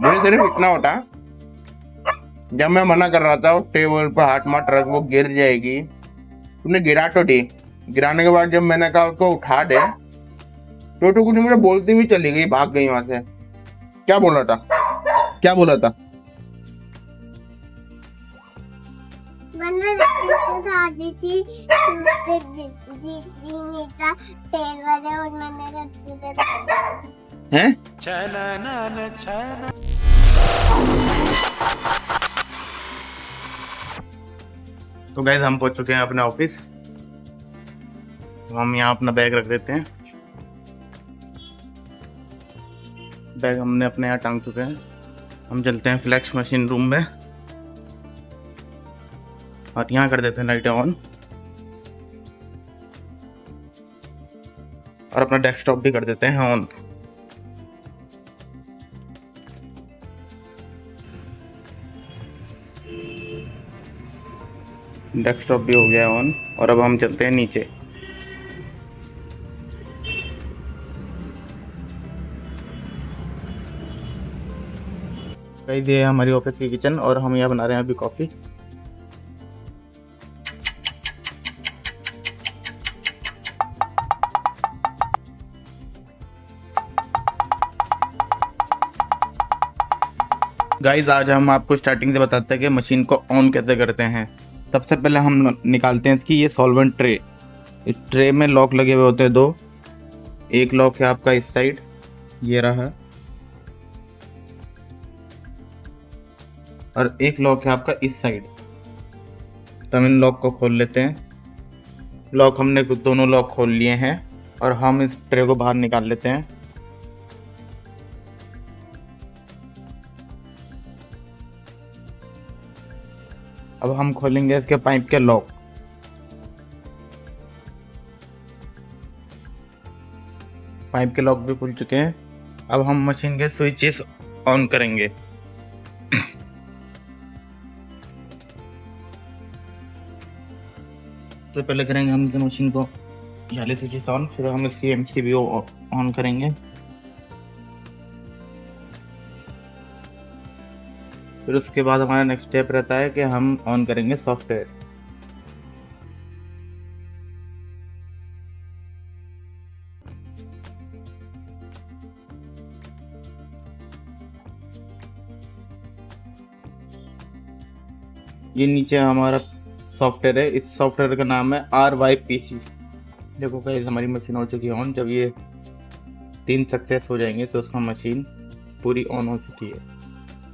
मुझे सिर्फ इतना होता, जब मैं मना कर रहा था वो टेबल पर हाथ मत रख, वो गिर जाएगी, तुमने गिरा तो दी। गिराने के बाद जब मैंने कहा उसको उठा दे, तो कुछ मुझे बोलती हुई चली गई, भाग गई वहां से। क्या बोला था, क्या बोला था? मैंने उठा दी थी, नीचा टेबल है और मैंने रस्सी पे हैं? तो गाइस हम पहुंच चुके हैं अपने ऑफिस। हम यहाँ अपना बैग रख देते हैं। बैग हमने अपने यहाँ टांग चुके हैं। हम चलते हैं फ्लैक्स मशीन रूम में और यहाँ कर देते हैं लाइट ऑन और अपना डेस्कटॉप भी कर देते हैं ऑन। डेस्कटॉप भी हो गया ऑन और अब हम चलते हैं नीचे। गाइस ये है हमारी ऑफिस की किचन और हम यहाँ बना रहे हैं अभी कॉफ़ी। गाइस आज हम आपको स्टार्टिंग से बताते हैं कि मशीन को ऑन कैसे करते हैं। सबसे पहले हम निकालते हैं इसकी ये सॉल्वेंट ट्रे। इस ट्रे में लॉक लगे हुए होते हैं दो। एक लॉक है आपका इस साइड, ये रहा, और एक लॉक है आपका इस साइड। तो हम इन लॉक को खोल लेते हैं। लॉक हमने दोनों लॉक खोल लिए हैं और हम इस ट्रे को बाहर निकाल लेते हैं। अब हम खोलेंगे इसके पाइप के लॉक। पाइप के लॉक भी खुल चुके हैं। अब हम मशीन के स्विचेस ऑन करेंगे। तो पहले करेंगे हम इस मशीन को जाली स्विचेस ऑन, फिर हम इसकी MCB ऑन करेंगे। फिर उसके बाद हमारा नेक्स्ट स्टेप रहता है कि हम ऑन करेंगे सॉफ्टवेयर। ये नीचे हमारा सॉफ्टवेयर है, इस सॉफ्टवेयर का नाम है RYPC। देखो गाइस हमारी मशीन हो चुकी है ऑन। जब ये 3 सक्सेस हो जाएंगे तो उसका मशीन पूरी ऑन हो चुकी है।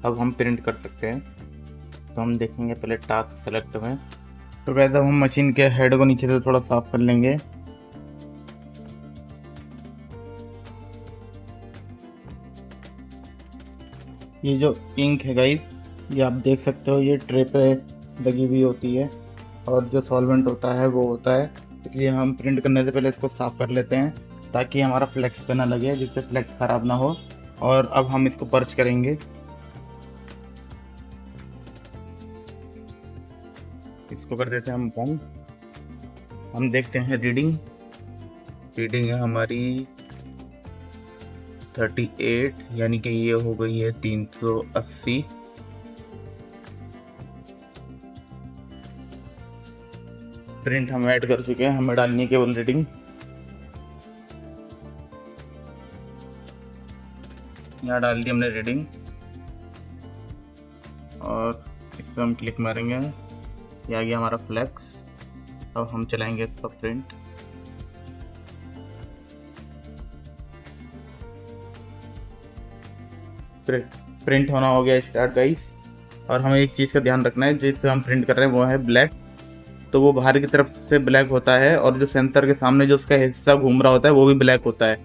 अब हम प्रिंट कर सकते हैं। तो हम देखेंगे पहले टास्क सेलेक्ट में। तो वैसे हम मशीन के हेड को नीचे से थोड़ा साफ कर लेंगे। ये जो इंक है गाइस, ये आप देख सकते हो, ये ट्रे पे लगी हुई होती है और जो सॉल्वेंट होता है वो होता है, इसलिए हम प्रिंट करने से पहले इसको साफ कर लेते हैं ताकि हमारा फ्लेक्स पे ना लगे, जिससे फ्लेक्स खराब ना हो। और अब हम इसको पर्च करेंगे। इसको कर देते हैं हम बंद। हम देखते हैं रीडिंग है हमारी 38, यानी कि ये हो गई है 380। प्रिंट हम ऐड कर चुके हैं, हमें डालनी है केवल रीडिंग। यहाँ डाल दी हमने रीडिंग और इस पर हम क्लिक मारेंगे, ये आ गया हमारा फ्लेक्स। अब हम चलाएंगे इसका प्रिंट। प्रिंट होना हो गया स्टार्ट गाइस। और हमें एक चीज़ का ध्यान रखना है, जिससे हम प्रिंट कर रहे हैं वो है ब्लैक। तो वो बाहर की तरफ से ब्लैक होता है और जो सेंसर के सामने जो उसका हिस्सा घूम रहा होता है वो भी ब्लैक होता है।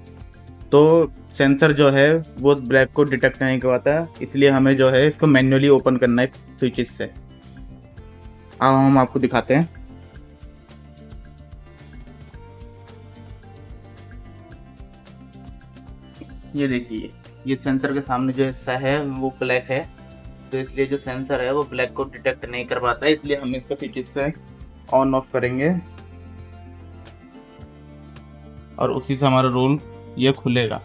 तो सेंसर जो है वो ब्लैक को डिटेक्ट नहीं करवाता, इसलिए हमें जो है इसको मैन्युअली ओपन करना है स्विचेस से। अब हम आपको दिखाते हैं। ये देखिए, ये सेंसर के सामने जो हिस्सा है वो ब्लैक है, तो इसलिए जो सेंसर है वो ब्लैक को डिटेक्ट नहीं कर पाता है, इसलिए हम इसको स्विचेस से ऑन ऑफ करेंगे और उसी से हमारा रोल ये खुलेगा।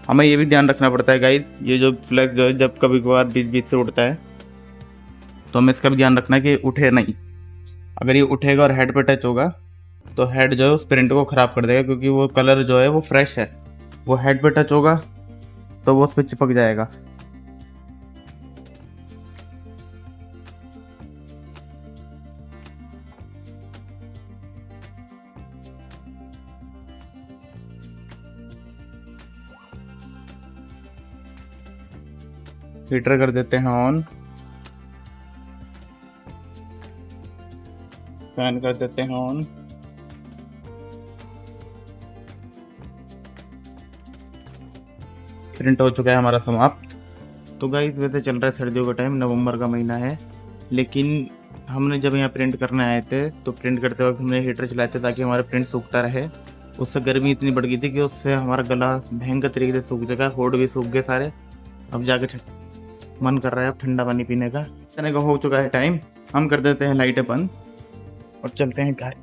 हमें ये भी ध्यान रखना पड़ता है गाइस, ये जो फ्लैग जो है जब कभी कभार बीच बीच से उड़ता है तो हमें इसका भी ध्यान रखना है कि उठे नहीं। अगर ये उठेगा और हेड पे टच होगा तो हेड जो है उस प्रिंट को ख़राब कर देगा, क्योंकि वो कलर जो है वो फ्रेश है। वो हेड पे टच होगा तो वो उस पर चिपक जाएगा। हीटर कर देते हैं ऑन, फैन कर देते हैं ऑन। प्रिंट हो चुका है हमारा समाप्त। तो गाइस वैसे चल रहा है सर्दियों का टाइम, नवंबर का महीना है, लेकिन हमने जब यहाँ प्रिंट करने आए थे तो प्रिंट करते वक्त हमने हीटर चलाए थे ताकि हमारा प्रिंट सूखता रहे। उससे गर्मी इतनी बढ़ गई थी कि उससे हमारा गला भयंकर तरीके से सूख चुका है, होठ भी सूख गए सारे। अब जाके मन कर रहा है अब ठंडा पानी पीने का। कहने का हो चुका है टाइम, हम कर देते हैं लाइटें बंद और चलते हैं घर।